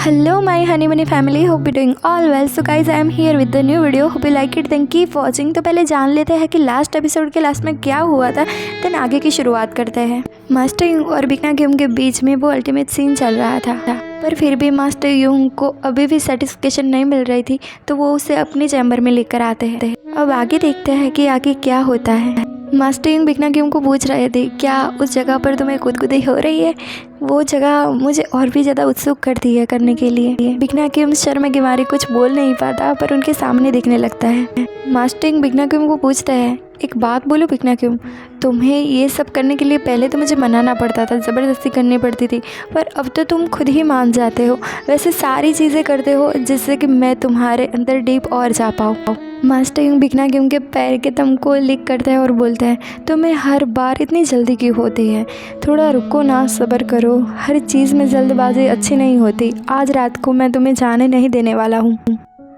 Hello my honey bunny family, hope you're doing all well. So guys, I am here with the new video. Hope you like it, then keep watching. तो पहले जान लेते हैं कि last episode के last में क्या हुआ था, देन आगे की शुरुआत करते हैं। मास्टर युंग और बिकना किम के बीच में वो अल्टीमेट सीन चल रहा था, पर फिर भी मास्टर युंग को अभी भी सेटिस्फेक्शन नहीं मिल रही थी, तो वो उसे अपनी चैम्बर में लेकर आते हैं। अब आगे देखते हैं कि आगे क्या होता है। मास्टर युंग बिकना किम को पूछ रहे थे, क्या उस जगह पर तुम्हें खुदकुदी हो रही है? वो जगह मुझे और भी ज़्यादा उत्सुक करती है करने के लिए। बिकना किम शर्म के मारे कुछ बोल नहीं पाता, पर उनके सामने दिखने लगता है। मास्टर युंग बिकना किम को पूछता है, एक बात बोलो बिकना किम, तुम्हें ये सब करने के लिए पहले तो मुझे मनाना पड़ता था, ज़बरदस्ती करनी पड़ती थी, पर अब तो तुम खुद ही मान जाते हो, वैसे सारी चीज़ें करते हो जिससे कि मैं तुम्हारे अंदर डीप और जा पाऊँ। मास्टर युंग बिकना किम के पैर के थंब को लिक करता है और बोलता है, तुम्हें हर बार इतनी जल्दी क्यों होती है? थोड़ा रुको ना, सब्र करो, हर चीज़ में जल्दबाजी अच्छी नहीं होती। आज रात को मैं तुम्हें जाने नहीं देने वाला हूँ।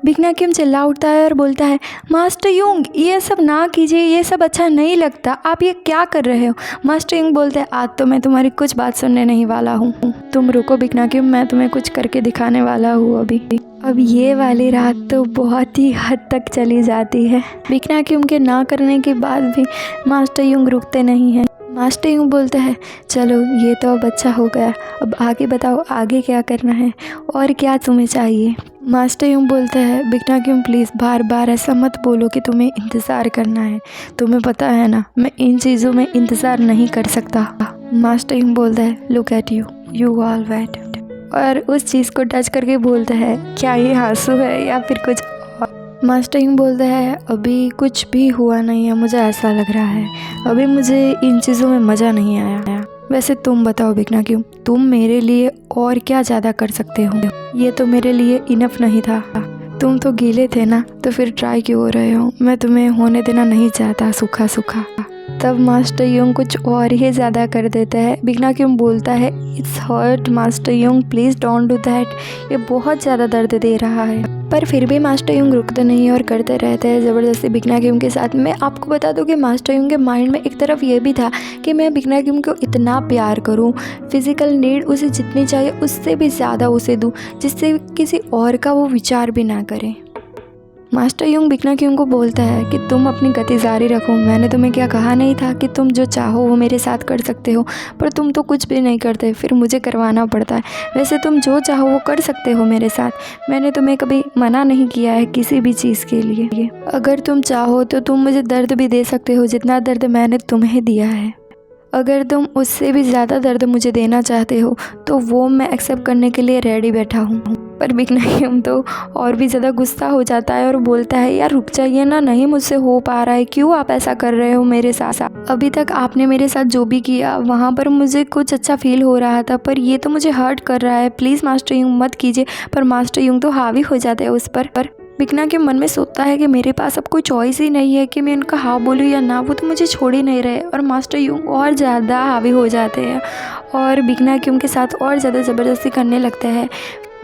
बिकना किम चिल्ला उठता है और बोलता है, मास्टर युंग ये सब ना कीजिए, ये सब अच्छा नहीं लगता, आप ये क्या कर रहे हो? मास्टर युंग बोलते हैं, आज तो मैं तुम्हारी कुछ बात सुनने नहीं वाला हूँ, तुम रुको बिकना किम, मैं तुम्हें कुछ करके दिखाने वाला हूँ अभी। अब ये वाली रात तो बहुत ही हद तक चली जाती है। बिकना किम के ना करने के बाद भी मास्टर युंग रुकते नहीं हैं। मास्टर युंग बोलता है, चलो ये तो अब अच्छा हो गया, अब आगे बताओ आगे क्या करना है और क्या तुम्हें चाहिए? मास्टर युंग बोलता है, बिकना किम प्लीज़ बार बार ऐसा मत बोलो कि तुम्हें इंतज़ार करना है, तुम्हें पता है ना मैं इन चीज़ों में इंतज़ार नहीं कर सकता। मास्टर युंग बोलता है, look at you, you all wait, और उस चीज़ को टच करके बोलता है, क्या ये आंसू है या फिर कुछ और? मास्टर युंग बोलता है, अभी कुछ भी हुआ नहीं है, मुझे ऐसा लग रहा है, अभी मुझे इन चीज़ों में मज़ा नहीं आया। वैसे तुम बताओ बिकना किम, तुम मेरे लिए और क्या ज़्यादा कर सकते हो? ये तो मेरे लिए इनफ नहीं था, तुम तो गीले थे ना, तो फिर ट्राई क्यों हो रहे हो? मैं तुम्हें होने देना नहीं चाहता सूखा सूखा। तब मास्टर युंग कुछ और ही ज़्यादा कर देता है। बिकना किम बोलता है, it's hurt master Yung, please don't do that, ये बहुत ज़्यादा दर्द दे रहा है। पर फिर भी मास्टर युंग रुकते नहीं और करते रहते हैं ज़बरदस्ती बिकना किम के साथ। मैं आपको बता दूं कि मास्टर युंग के माइंड में एक तरफ ये भी था कि मैं बिकना किम को इतना प्यार करूं, फिज़िकल नीड उसे जितनी चाहिए उससे भी ज़्यादा उसे दूं, जिससे किसी और का वो विचार भी ना करे। मास्टर युंग बिकना किम को बोलता है कि तुम अपनी गति जारी रखो, मैंने तुम्हें क्या कहा नहीं था कि तुम जो चाहो वो मेरे साथ कर सकते हो, पर तुम तो कुछ भी नहीं करते, फिर मुझे करवाना पड़ता है। वैसे तुम जो चाहो वो कर सकते हो मेरे साथ, मैंने तुम्हें कभी मना नहीं किया है किसी भी चीज़ के लिए। अगर तुम चाहो तो तुम मुझे दर्द भी दे सकते हो जितना दर्द मैंने तुम्हें दिया है। अगर तुम उससे भी ज़्यादा दर्द मुझे देना चाहते हो तो वो मैं एक्सेप्ट करने के लिए रेडी बैठा हूँ। पर बिकना किम तो और भी ज़्यादा गुस्सा हो जाता है और बोलता है, यार रुक जाइए ना, नहीं मुझसे हो पा रहा है, क्यों आप ऐसा कर रहे हो मेरे साथ? अभी तक आपने मेरे साथ जो भी किया वहाँ पर मुझे कुछ अच्छा फील हो रहा था, पर ये तो मुझे हर्ट कर रहा है, प्लीज़ मास्टर युंग मत कीजिए। पर मास्टर युंग तो हावी हो जाते हैं उस पर। बिकना के मन में सोचता है कि मेरे पास अब कोई चॉइस ही नहीं है कि मैं उनका हाँ बोलूँ या ना, वो तो मुझे छोड़ ही नहीं रहे। और मास्टर युंग और ज़्यादा हावी हो जाते हैं और बिकना किम के साथ और ज़्यादा ज़बरदस्ती करने लगते हैं।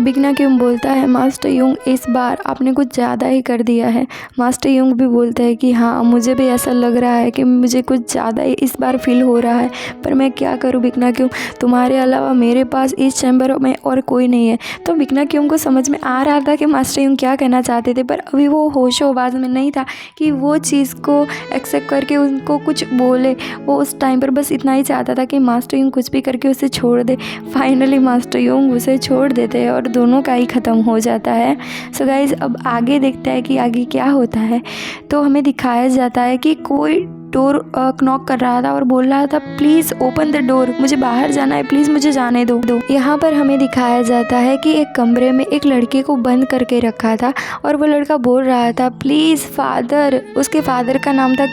बिकना किम बोलता है, मास्टर युंग इस बार आपने कुछ ज़्यादा ही कर दिया है। मास्टर युंग भी बोलता है कि हाँ मुझे भी ऐसा लग रहा है कि मुझे कुछ ज़्यादा ही इस बार फील हो रहा है, पर मैं क्या करूँ बिकना किम, तुम्हारे अलावा मेरे पास इस चैम्बर में और कोई नहीं है। तो बिकना किम को समझ में आ रहा था कि मास्टर युंग क्या कहना चाहते थे, पर अभी वो होशो-हवास में नहीं था कि वो चीज़ को एक्सेप्ट करके उनको कुछ बोले। वो उस टाइम पर बस इतना ही चाहता था कि मास्टर युंग कुछ भी करके उसे छोड़ दे। फाइनली मास्टर युंग उसे छोड़ देते हैं और दोनों का ही ख़त्म हो जाता है। सो गाइज़ अब आगे देखते हैं कि आगे क्या होता है। तो हमें दिखाया जाता है कि कोई डोर नॉक कर रहा था और बोल रहा था, प्लीज़ ओपन द डोर, मुझे बाहर जाना है, प्लीज़ मुझे जाने दो। यहाँ पर हमें दिखाया जाता है कि एक कमरे में एक लड़के को बंद करके रखा था और वो लड़का बोल रहा था, प्लीज़ फादर, उसके फादर का नाम था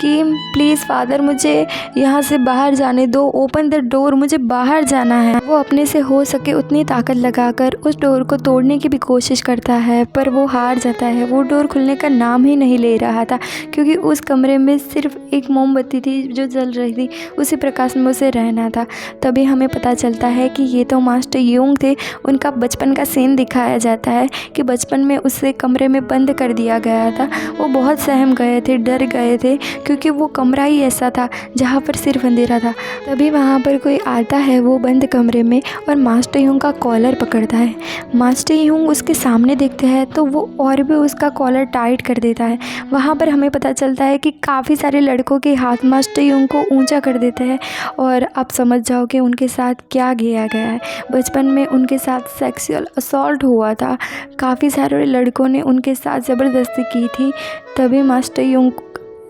किम, प्लीज़ फादर मुझे यहाँ से बाहर जाने दो, ओपन द डोर, मुझे बाहर जाना है। वो अपने से हो सके उतनी ताकत लगाकर उस डोर को तोड़ने की भी कोशिश करता है, पर वो हार जाता है। वो डोर खुलने का नाम ही नहीं ले रहा था क्योंकि उस कमरे में सिर्फ सिर्फ एक मोमबत्ती थी जो जल रही थी, उसी प्रकाश में उसे रहना था। तभी हमें पता चलता है कि ये तो मास्टर यूंग थे। उनका बचपन का सीन दिखाया जाता है कि बचपन में उसे कमरे में बंद कर दिया गया था। वो बहुत सहम गए थे, डर गए थे, क्योंकि वो कमरा ही ऐसा था जहाँ पर सिर्फ अंधेरा था। तभी वहाँ पर कोई आता है वो बंद कमरे में और मास्टर यूंग का कॉलर पकड़ता है। मास्टर यूंग उसके सामने देखते हैं तो वो और भी उसका कॉलर टाइट कर देता है। वहाँ पर हमें पता चलता है कि काफ़ी सारे लड़कों के हाथ मास्टर यूंग को ऊंचा कर देते हैं और आप समझ जाओ कि उनके साथ क्या किया गया है। बचपन में उनके साथ सेक्सुअल असॉल्ट हुआ था, काफ़ी सारे लड़कों ने उनके साथ ज़बरदस्ती की थी। तभी मास्टर यूंग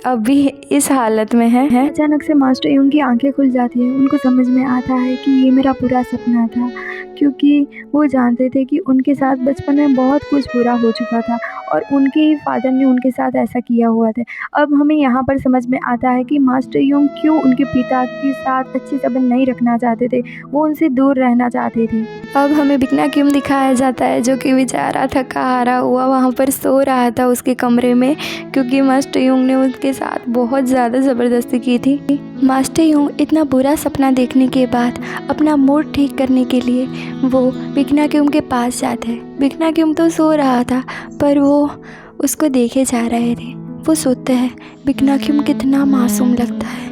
अभी इस हालत में है। अचानक से मास्टर यूंग की आंखें खुल जाती हैं। उनको समझ में आता है कि ये मेरा बुरा सपना था, क्योंकि वो जानते थे कि उनके साथ बचपन में बहुत कुछ बुरा हो चुका था और उनके ही फादर ने उनके साथ ऐसा किया हुआ था। अब हमें यहाँ पर समझ में आता है कि मास्टर यूंग क्यों उनके पिता के साथ अच्छे संबंध नहीं रखना चाहते थे, वो उनसे दूर रहना चाहते थे। अब हमें बिकना क्यों दिखाया जाता है, जो कि बेचारा थका हारा हुआ वहाँ पर सो रहा था उसके कमरे में, क्योंकि मास्टर यूंग ने उसके साथ बहुत ज़्यादा ज़बरदस्ती की थी। मास्टर यूंग इतना बुरा सपना देखने के बाद अपना मूड ठीक करने के लिए वो बिकना क्यूम के पास जाते हैं। बिकना क्यूम तो सो रहा था पर वो उसको देखे जा रहे थे। वो सोचते हैं बिकना क्यूम कितना मासूम लगता है,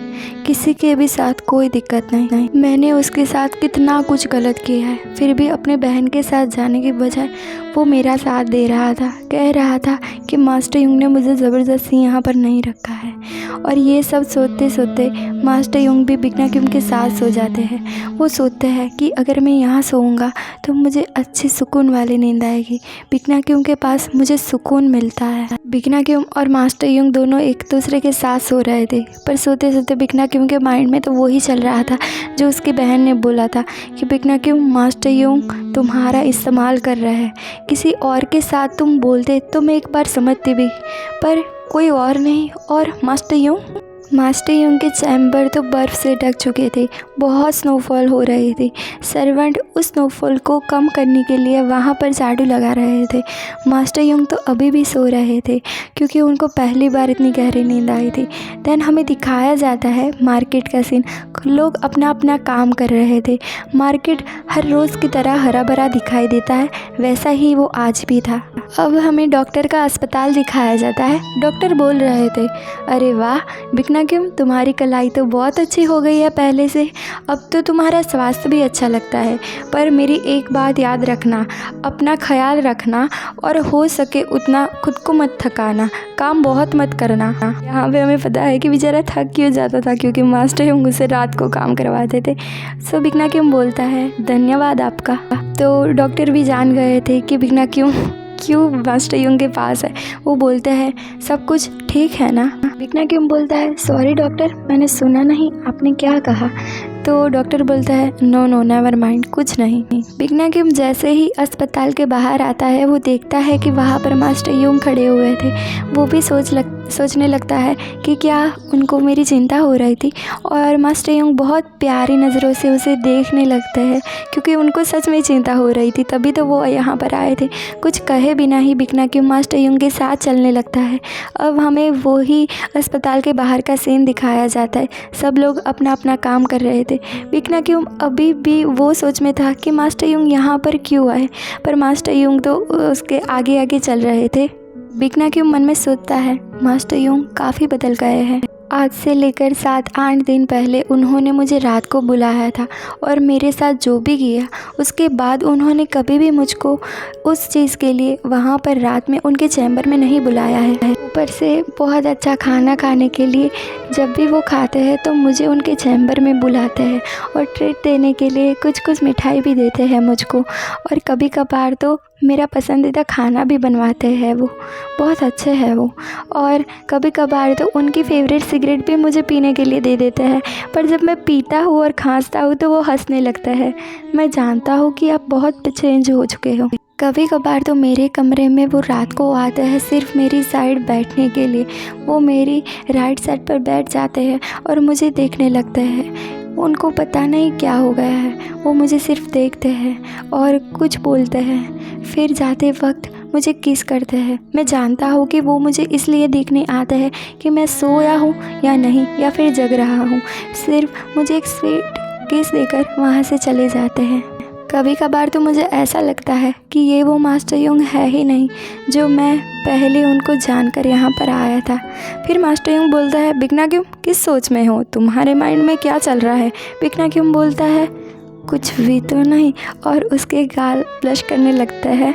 किसी के भी साथ कोई दिक्कत नहीं। मैंने उसके साथ कितना कुछ गलत किया है, फिर भी अपने बहन के साथ जाने के बजाय वो मेरा साथ दे रहा था। कह रहा था कि मास्टर यूंग ने मुझे ज़बरदस्ती यहाँ पर नहीं रखा है। और ये सब सोचते सोचते मास्टर यूंग भी बिकना क्यूम के साथ सो जाते हैं। वो सोचते हैं कि अगर मैं यहाँ सोऊंगा तो मुझे अच्छी सुकून वाली नींद आएगी। बिकना क्यूम के पास मुझे सुकून मिलता है। बिकना क्यूम और मास्टर यूंग दोनों एक दूसरे के साथ सो रहे थे, पर सोते सोते बिकना क्यूम के माइंड में तो वही चल रहा था जो उसकी बहन ने बोला था कि बिकना क्यूम मास्टर यूंग तुम्हारा इस्तेमाल कर रहा है। किसी और के साथ तुम बोलते तो मैं एक बार समझती भी, पर कोई और नहीं। और मास्टर यूंग के चैम्बर तो बर्फ़ से ढक चुके थे, बहुत स्नोफॉल हो रही थी। सर्वेंट उस स्नोफॉल को कम करने के लिए वहाँ पर झाड़ू लगा रहे थे। मास्टर यूंग तो अभी भी सो रहे थे, क्योंकि उनको पहली बार इतनी गहरी नींद आई थी। देन हमें दिखाया जाता है मार्केट का सीन। लोग अपना अपना काम कर रहे थे। मार्केट हर रोज़ की तरह हरा भरा दिखाई देता है, वैसा ही वो आज भी था। अब हमें डॉक्टर का अस्पताल दिखाया जाता है। डॉक्टर बोल रहे थे, अरे वाह बिकना क्यूम, तुम्हारी कलाई तो बहुत अच्छी हो गई है पहले से, अब तो तुम्हारा स्वास्थ्य भी अच्छा लगता है। पर मेरी एक बात याद रखना, अपना ख्याल रखना और हो सके उतना खुद को मत थकाना, काम बहुत मत करना। यहाँ पे हमें पता है कि बेचारा थक क्यों जाता था, क्योंकि मास्टर यूंग उसे रात को काम करवाते थे। सो बिकना क्यूम बोलता है धन्यवाद आपका। तो डॉक्टर भी जान गए थे कि बिकना क्यों मास्टर यूंग के पास है। वो बोलते हैं सब कुछ ठीक है ना। बिकना क्यूम बोलता है सॉरी डॉक्टर, मैंने सुना नहीं, आपने क्या कहा। तो डॉक्टर बोलता है नो नेवर माइंड, कुछ नहीं। बिकना क्यूम जैसे ही अस्पताल के बाहर आता है वो देखता है कि वहाँ पर मास्टर यूंग खड़े हुए थे। वो भी सोचने लगता है कि क्या उनको मेरी चिंता हो रही थी। और मास्टर यूंग बहुत प्यारी नज़रों से उसे देखने लगते हैं, क्योंकि उनको सच में चिंता हो रही थी, तभी तो वो यहाँ पर आए थे। कुछ कहे बिना ही बिकना क्यूम मास्टर यूंग के साथ चलने लगता है। अब हमें वो ही अस्पताल के बाहर का सीन दिखाया जाता है। सब लोग अपना अपना काम कर रहे थे। बिकना क्यूम अभी भी वो सोच में था कि मास्टर यूंग यहाँ पर क्यों आए, पर मास्टर यूंग तो उसके आगे आगे चल रहे थे। बिकना क्यूम मन में सोचता है मास्टर यूंग काफ़ी बदल गए हैं। आज से लेकर 7-8 दिन पहले उन्होंने मुझे रात को बुलाया था और मेरे साथ जो भी किया उसके बाद उन्होंने कभी भी मुझको उस चीज़ के लिए वहाँ पर रात में उनके चैम्बर में नहीं बुलाया है। ऊपर से बहुत अच्छा खाना खाने के लिए जब भी वो खाते हैं तो मुझे उनके चैम्बर में बुलाते हैं और ट्रीट देने के लिए कुछ मिठाई भी देते हैं मुझको। और कभी कभार तो मेरा पसंदीदा खाना भी बनवाते हैं, वो बहुत अच्छे हैं वो। और कभी कभार तो उनकी फेवरेट सिगरेट भी मुझे पीने के लिए दे देते हैं, पर जब मैं पीता हूँ और खांसता हूँ तो वो हंसने लगता है। मैं जानता हूँ कि आप बहुत चेंज हो चुके हो। कभी कभार तो मेरे कमरे में वो रात को आते हैं सिर्फ मेरी साइड बैठने के लिए। वो मेरी राइट साइड पर बैठ जाते हैं और मुझे देखने लगते हैं। उनको पता नहीं क्या हो गया है, वो मुझे सिर्फ देखते हैं और कुछ बोलते हैं। फिर जाते वक्त मुझे किस करते हैं। मैं जानता हूँ कि वो मुझे इसलिए देखने आते हैं कि मैं सोया हूँ या नहीं, या फिर जग रहा हूँ। सिर्फ मुझे एक स्वीट किस देकर वहाँ से चले जाते हैं। कभी कभार तो मुझे ऐसा लगता है कि ये वो मास्टर यंग है ही नहीं जो मैं पहले उनको जानकर यहाँ पर आया था। फिर मास्टर यंग बोलता है, बिकना क्यों, किस सोच में हो, तुम्हारे माइंड में क्या चल रहा है। बिकना क्यों बोलता है, कुछ भी तो नहीं, और उसके गाल ब्लश करने लगता है।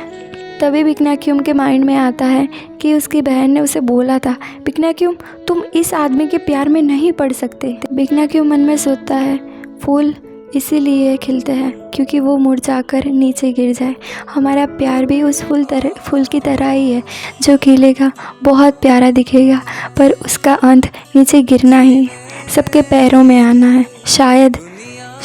तभी बिकना क्यों के माइंड में आता है कि उसकी बहन ने उसे बोला था, बिकना क्यों तुम इस आदमी के प्यार में नहीं पड़ सकते। बिकना क्यों मन में सोचता है, फूल इसीलिए खिलते हैं क्योंकि वो मुरझाकर नीचे गिर जाए। हमारा प्यार भी उस फूल की तरह ही है जो खिलेगा, बहुत प्यारा दिखेगा, पर उसका अंत नीचे गिरना ही है, सबके पैरों में आना है।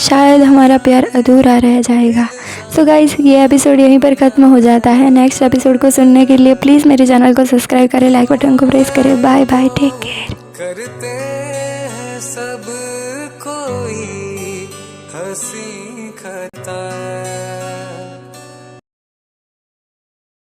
शायद हमारा प्यार अधूरा रह जाएगा। सो गाइस, ये एपिसोड यहीं पर ख़त्म हो जाता है। नेक्स्ट एपिसोड को सुनने के लिए प्लीज़ मेरे चैनल को सब्सक्राइब करें, लाइक बटन को प्रेस करें। Bye bye, take care. करते हैं सब कोई हंसी खता।